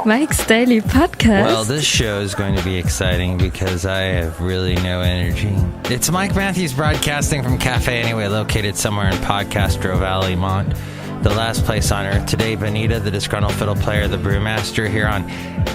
Mike's Daily Podcast. Well, this show is going to be exciting because I have really no energy. It's Mike Matthews broadcasting from Cafe Anyway, located somewhere in Podcastro Valley, Mont, the last place on earth. Today, Benita, the Disgruntled Fiddle Player, the Brewmaster, here on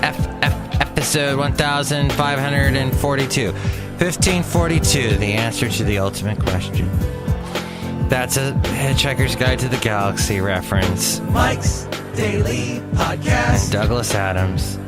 episode 1542, the answer to the ultimate question. That's a Hitchhiker's Guide to the Galaxy reference. Mike's Daily Podcast. And Douglas Adams,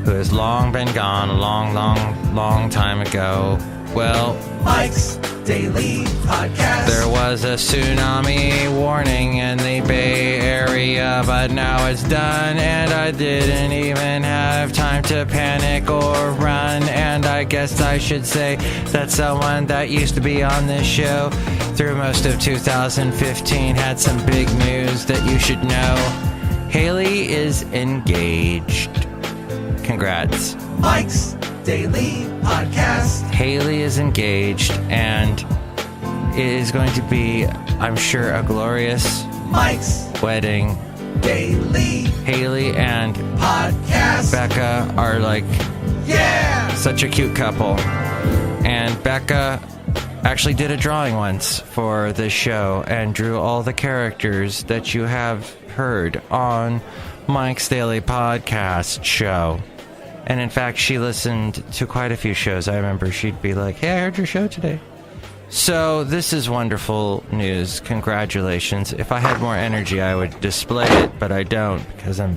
who has long been gone, a long time ago. Well, Mike's Daily Podcast. There was a tsunami warning in the Bay Area, but now it's done, and I didn't even have time to panic or run. And I guess I should say that someone that used to be on this show through most of 2015 had some big news that you should know. Haley is engaged. Congrats. Mike's Daily Podcast. Haley is engaged, and it is going to be, I'm sure, a glorious Mike's wedding. Daily Haley and Podcast. Becca are like, yeah, such a cute couple. And Becca actually did a drawing once for this show and drew all the characters that you have heard on Mike's Daily Podcast show. And in fact, she listened to quite a few shows. I remember she'd be like, hey, I heard your show today. So this is wonderful news. Congratulations. If I had more energy, I would display it, but I don't, because I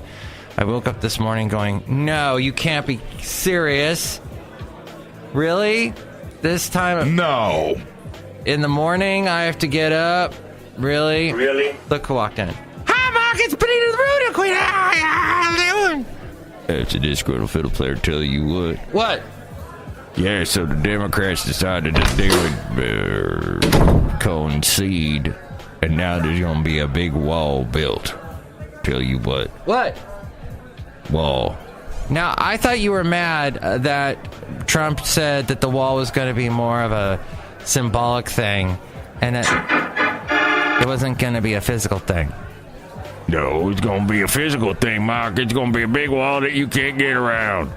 woke up this morning going, no, you can't be serious. Really? This time? No. In the morning, I have to get up? Really? Really? Look who walked in. Hi, Mark, it's Benita the Rootabega Queen. How you doing? It's a Disgruntled Fiddle Player tell you what. What? Yeah, so the Democrats decided that they would concede, and now there's going to be a big wall built. Tell you what. What? Wall. Now, I thought you were mad that Trump said that the wall was going to be more of a symbolic thing, and that it wasn't going to be a physical thing. No, it's going to be a physical thing, Mark. It's going to be a big wall that you can't get around.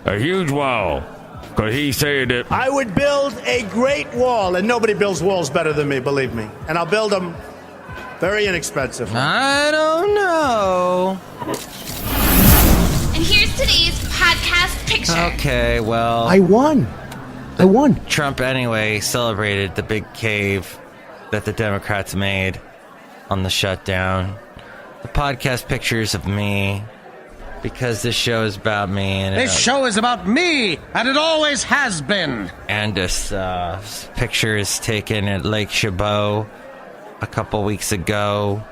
A huge wall. Because he said that I would build a great wall, and nobody builds walls better than me, believe me. And I'll build them very inexpensively. I don't know. And here's today's podcast picture. Okay, well, I won. Trump anyway celebrated the big cave that the Democrats made on the shutdown. The podcast pictures of me, because this show is about me. And this show is about me, and it always has been. And this picture is taken at Lake Chabot a couple weeks ago.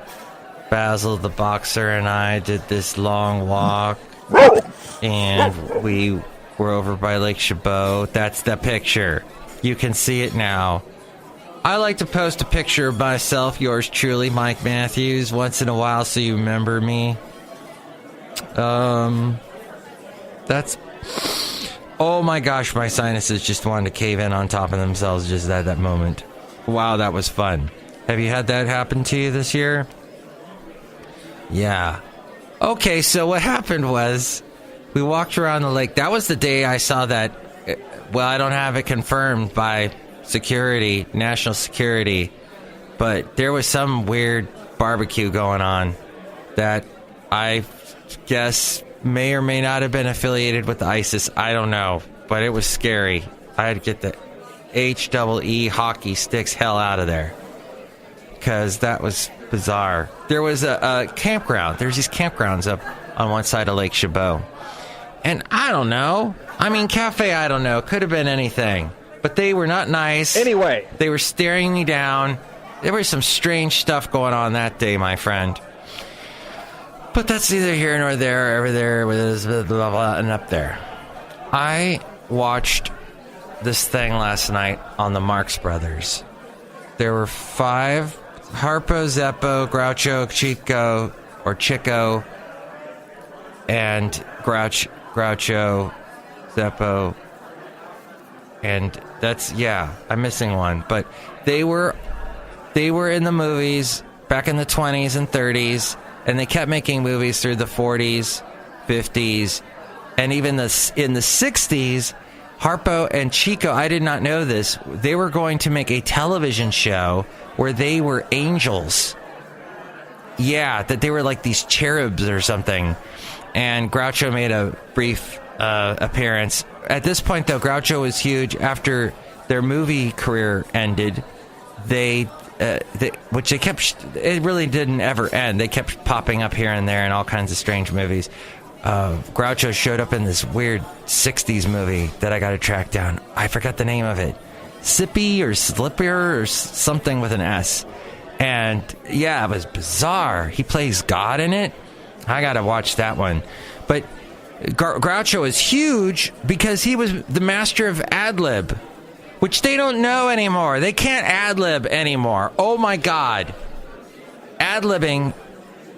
Basil the boxer and I did this long walk, and we were over by Lake Chabot. That's the picture. You can see it now. I like to post a picture of myself, yours truly, Mike Matthews, once in a while so you remember me. That's... Oh my gosh, my sinuses just wanted to cave in on top of themselves just at that moment. Wow, that was fun. Have you had that happen to you this year? Yeah. Okay, so what happened was, we walked around the lake. That was the day I saw that... Well, I don't have it confirmed by security, national security, but there was some weird barbecue going on that I guess may or may not have been affiliated with ISIS. I don't know, but it was scary. I had to get the HEE hockey sticks hell out of there, because that was bizarre. There was a campground. There's these campgrounds up on one side of Lake Chabot, and I don't know. I mean, cafe, I don't know. Could have been anything. But they were not nice. Anyway. They were staring me down. There was some strange stuff going on that day, my friend. But that's neither here nor there, over there, with this blah, blah, blah, and up there. I watched this thing last night on the Marx Brothers. There were 5, Harpo, Zeppo, Groucho, Chico, and Groucho, Zeppo, and that's, yeah, I'm missing one. But they were in the movies back in the 20s and 30s, and they kept making movies through the 40s, 50s, and even in the 60s, Harpo and Chico, I did not know this, they were going to make a television show where they were angels. Yeah, that they were like these cherubs or something. And Groucho made a brief appearance. At this point, though, Groucho was huge. After their movie career ended, which they kept, it really didn't ever end. They kept popping up here and there in all kinds of strange movies. Groucho showed up in this weird 60s movie that I got to track down. I forgot the name of it. Sippy or Slipper or something with an S. And yeah, it was bizarre. He plays God in it. I got to watch that one. But Groucho is huge because he was the master of ad-lib, which they don't know anymore. They can't ad-lib anymore. Oh my God. Ad-libbing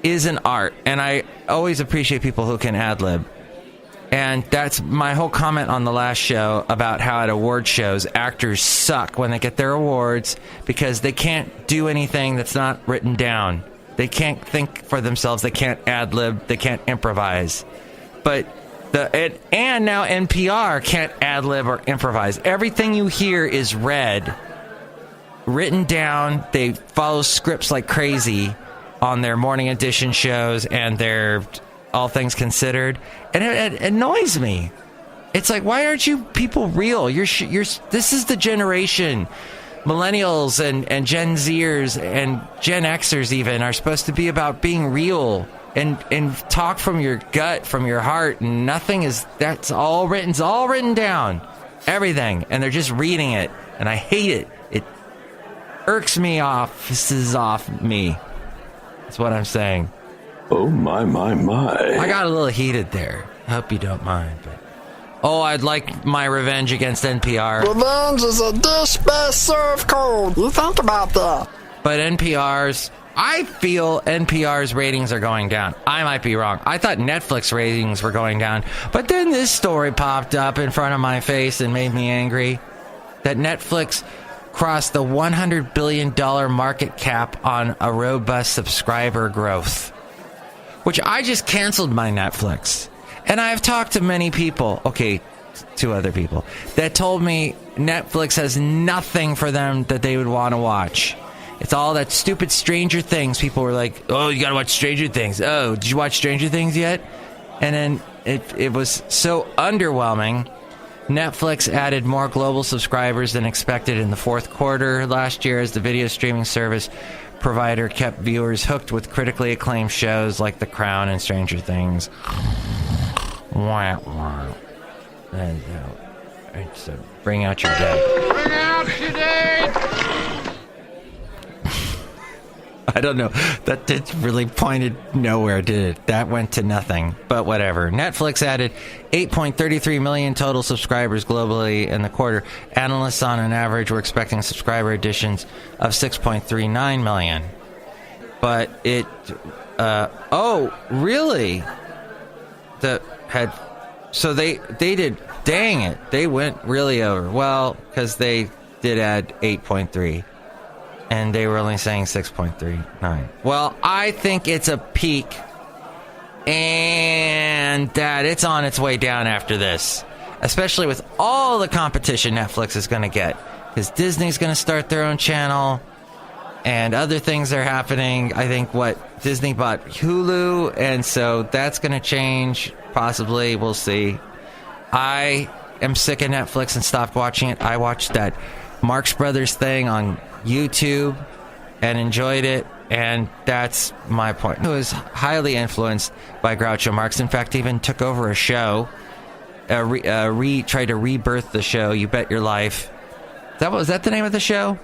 is an art, and I always appreciate people who can ad-lib. And that's my whole comment on the last show about how at award shows, actors suck when they get their awards because they can't do anything that's not written down. They can't think for themselves. They can't ad-lib. They can't improvise. But and now NPR can't ad-lib or improvise. Everything you hear is written down. They follow scripts like crazy on their morning edition shows and their All Things Considered, and it annoys me. It's like, why aren't you people real? This is the generation. Millennials and Gen Zers and Gen Xers even are supposed to be about being real and talk from your gut, from your heart, and nothing is, that's all written. It's all written down, everything, and they're just reading it, and I hate it. It irks me off. This is off me. That's what I'm saying. Oh, my. I got a little heated there. I hope you don't mind. But I'd like my revenge against NPR. Revenge is a dish best served cold. You think about that. But I feel NPR's ratings are going down. I might be wrong. I thought Netflix ratings were going down. But then this story popped up in front of my face and made me angry. That Netflix crossed the $100 billion market cap on a robust subscriber growth. Which I just canceled my Netflix. And I've talked to many people, two other people, that told me Netflix has nothing for them that they would want to watch. It's all that stupid Stranger Things. People were like, oh, you got to watch Stranger Things. Oh, did you watch Stranger Things yet? And then it was so underwhelming. Netflix added more global subscribers than expected in the fourth quarter last year as the video streaming service provider kept viewers hooked with critically acclaimed shows like The Crown and Stranger Things. Bring out your dead. Bring out your dead! I don't know. That did really pointed nowhere, did it? That went to nothing. But whatever. Netflix added 8.33 million total subscribers globally in the quarter. Analysts on an average were expecting subscriber additions of 6.39 million. But it... really? So they did... Dang it. They went really over. Well, because they did add 8.3. And they were only saying 6.39. Well, I think it's a peak. And that it's on its way down after this. Especially with all the competition Netflix is going to get. Because Disney's going to start their own channel. And other things are happening. I think Disney bought Hulu. And so that's going to change. Possibly. We'll see. I am sick of Netflix and stopped watching it. I watched that Marx Brothers thing on YouTube and enjoyed it, and that's my point. He was highly influenced by Groucho Marx. In fact, even took over a show, tried to rebirth the show, You Bet Your Life. Was that the name of the show?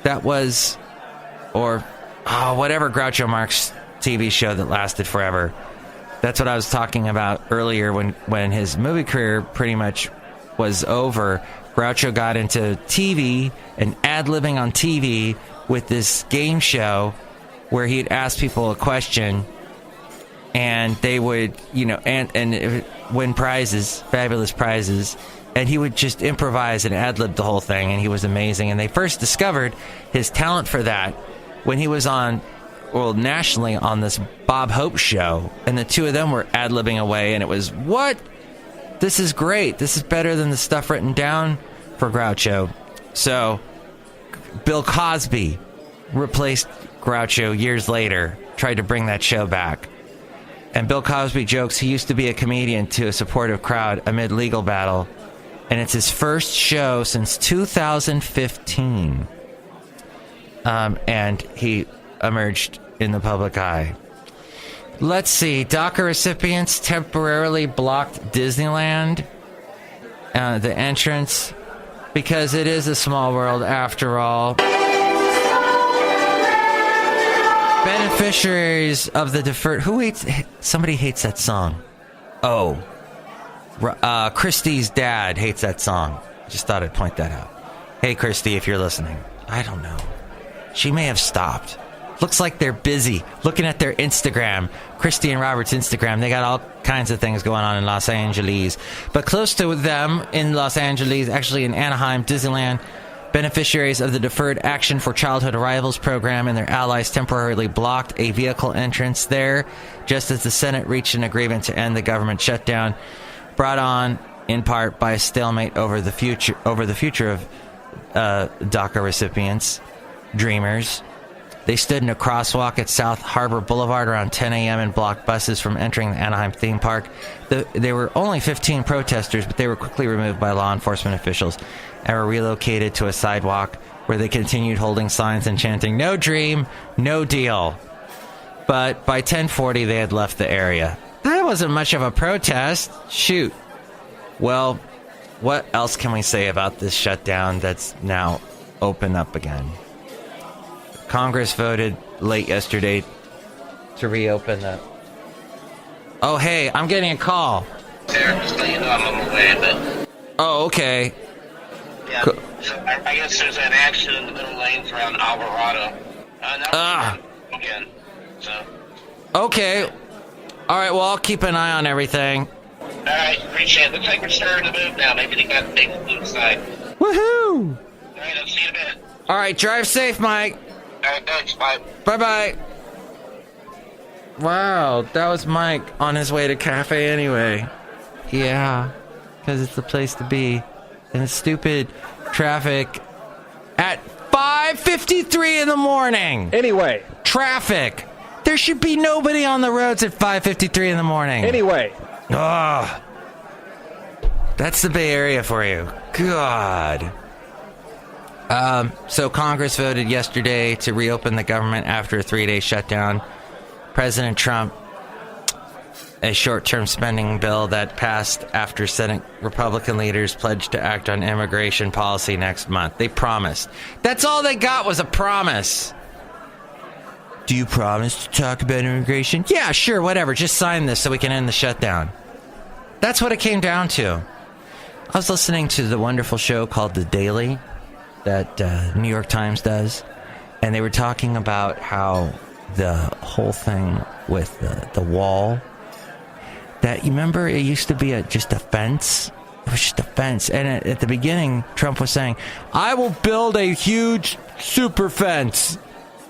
That was, whatever Groucho Marx TV show that lasted forever. That's what I was talking about earlier when his movie career pretty much was over. Groucho got into TV and ad-libbing on TV with this game show where he'd ask people a question and they would, and win prizes, fabulous prizes, and he would just improvise and ad-lib the whole thing, and he was amazing. And they first discovered his talent for that when he was on nationally on this Bob Hope show, and the two of them were ad-libbing away, and it was, what? This is great. This is better than the stuff written down for Groucho. So, Bill Cosby replaced Groucho years later, tried to bring that show back. And Bill Cosby jokes he used to be a comedian to a supportive crowd amid legal battle, and it's his first show since 2015. And he emerged in the public eye. Let's see. DACA recipients temporarily blocked Disneyland, the entrance, because it is a small world after all. Beneficiaries of the deferred... Who hates... Somebody hates that song. Oh. Christy's dad hates that song. Just thought I'd point that out. Hey, Christy, if you're listening. I don't know. She may have stopped. Looks like they're busy looking at their Instagram. Christy and Robert's Instagram. They got all kinds of things going on in Los Angeles. But close to them in Los Angeles, actually in Anaheim, Disneyland, beneficiaries of the Deferred Action for Childhood Arrivals program and their allies temporarily blocked a vehicle entrance there just as the Senate reached an agreement to end the government shutdown, brought on in part by a stalemate over the future of DACA recipients, dreamers. They stood in a crosswalk at South Harbor Boulevard around 10 a.m. and blocked buses from entering the Anaheim theme park. There were only 15 protesters, but they were quickly removed by law enforcement officials and were relocated to a sidewalk where they continued holding signs and chanting, "No dream, no deal." But by 10:40, they had left the area. That wasn't much of a protest. Shoot. Well, what else can we say about this shutdown that's now open up again? Congress voted late yesterday to reopen the... Oh, hey, I'm getting a call. There, just let you know I'm on my way, but... Oh, okay. Yeah, so I guess there's an accident in the middle lanes around Alvarado. Again, so... Okay. All right, well, I'll keep an eye on everything. All right, appreciate it. Looks like we're starting to move now. Maybe they got things inside. Woohoo! All right, I'll see you in a bit. All right, drive safe, Mike. All right, thanks. Bye. Bye-bye. Wow, that was Mike on his way to cafe anyway. Yeah, because it's the place to be. And it's stupid traffic at 5:53 in the morning. Anyway. Traffic. There should be nobody on the roads at 5:53 in the morning. Anyway. Oh, that's the Bay Area for you. God. So Congress voted yesterday to reopen the government after a 3-day shutdown. President Trump, a short-term spending bill that passed after Senate Republican leaders pledged to act on immigration policy next month. They promised. That's all they got was a promise. Do you promise to talk about immigration? Yeah, sure, whatever. Just sign this so we can end the shutdown. That's what it came down to. I was listening to the wonderful show called The Daily that New York Times does, and they were talking about how the whole thing with the wall, that, you remember it used to be just a fence? It was just a fence. And at the beginning, Trump was saying, I will build a huge super fence.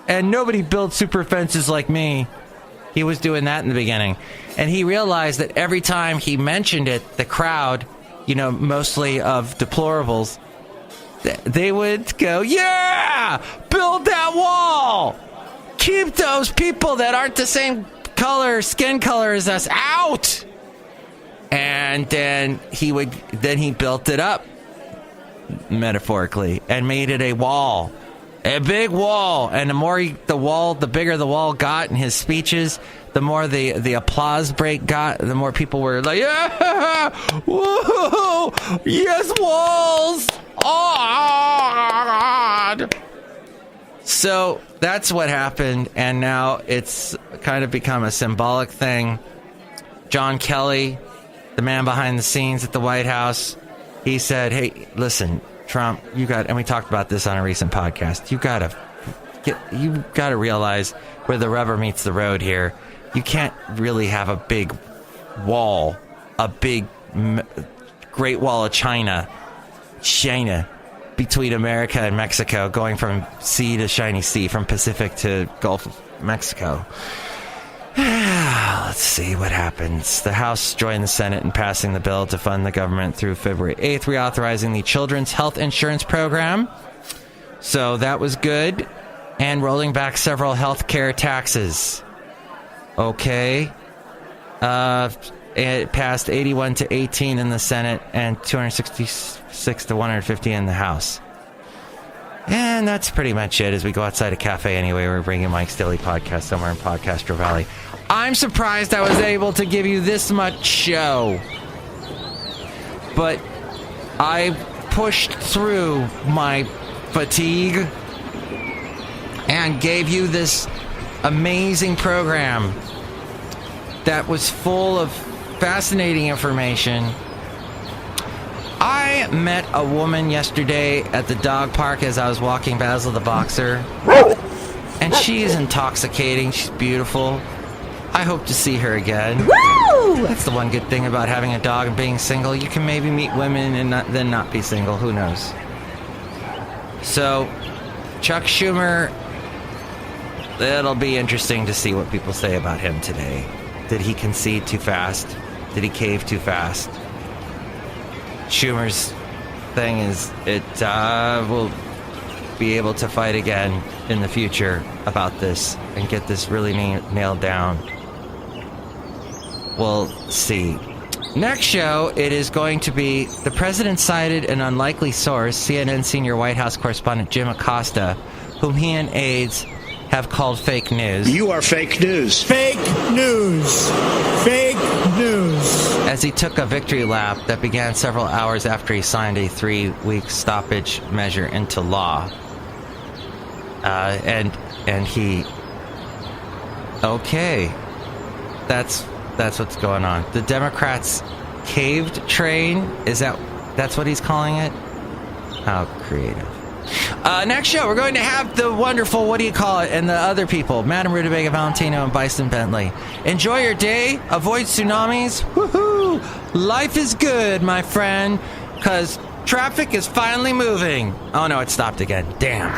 And nobody builds super fences like me. He was doing that in the beginning. And he realized that every time he mentioned it, the crowd, mostly of deplorables, they would go, yeah, build that wall. Keep those people that aren't the same skin color as us out. And then he built it up, metaphorically, and made it a wall. A big wall. And the bigger the wall got in his speeches, the more the applause break got, the more people were like, yeah, woo, yes, walls. Oh, God. So that's what happened, and now it's kind of become a symbolic thing. John Kelly, the man behind the scenes at the White House, he said, hey, listen, Trump, and we talked about this on a recent podcast, you gotta realize where the rubber meets the road here. You can't really have a big wall, a big Great Wall of China, between America and Mexico, going from sea to shiny sea, from Pacific to Gulf of Mexico. Let's see what happens. The House joined the Senate in passing the bill to fund the government through February 8th, reauthorizing the Children's Health Insurance Program. So that was good. And rolling back several health care taxes. Okay. It passed 81 to 18 in the Senate and 266 to 150 in the House. And that's pretty much it. As we go outside a cafe anyway, we're bringing Mike's Daily Podcast somewhere in Podcastro Valley. I'm surprised I was able to give you this much show. But I pushed through my fatigue and gave you this amazing program that was full of fascinating information. I met a woman yesterday at the dog park as I was walking Basil the Boxer. And she is intoxicating. She's beautiful. I hope to see her again. Woo! That's the one good thing about having a dog and being single. You can maybe meet women and then not be single. Who knows? So, Chuck Schumer, it'll be interesting to see what people say about him today. Did he concede too fast? Did he cave too fast? Schumer's thing is it will be able to fight again in the future about this and get this really nailed down. We'll see. Next show, it is going to be the president cited an unlikely source, CNN senior White House correspondent Jim Acosta, whom he and aides have called fake news. You are fake news. Fake news. Fake news. As he took a victory lap that began several hours after he signed a 3-week stoppage measure into law. And he... Okay. That's what's going on. The Democrats' caved train? That's what he's calling it? How creative. Next show, we're going to have the wonderful, and the other people, Madame Rootabega, Valentino, and Bison Bentley. Enjoy your day. Avoid tsunamis. Woohoo! Life is good, my friend, because traffic is finally moving. Oh, no, it stopped again. Damn.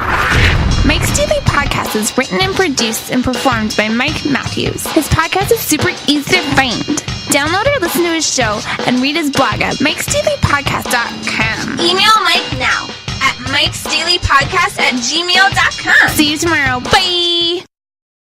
Mike's Daily Podcast is written and produced and performed by Mike Matthews. His podcast is super easy to find. Download or listen to his show and read his blog at MIKEs-DAILY-PODCAST.com. Email Mike now at MIKEs-DAILY-PODCAST@gmail.com. See you tomorrow. Bye!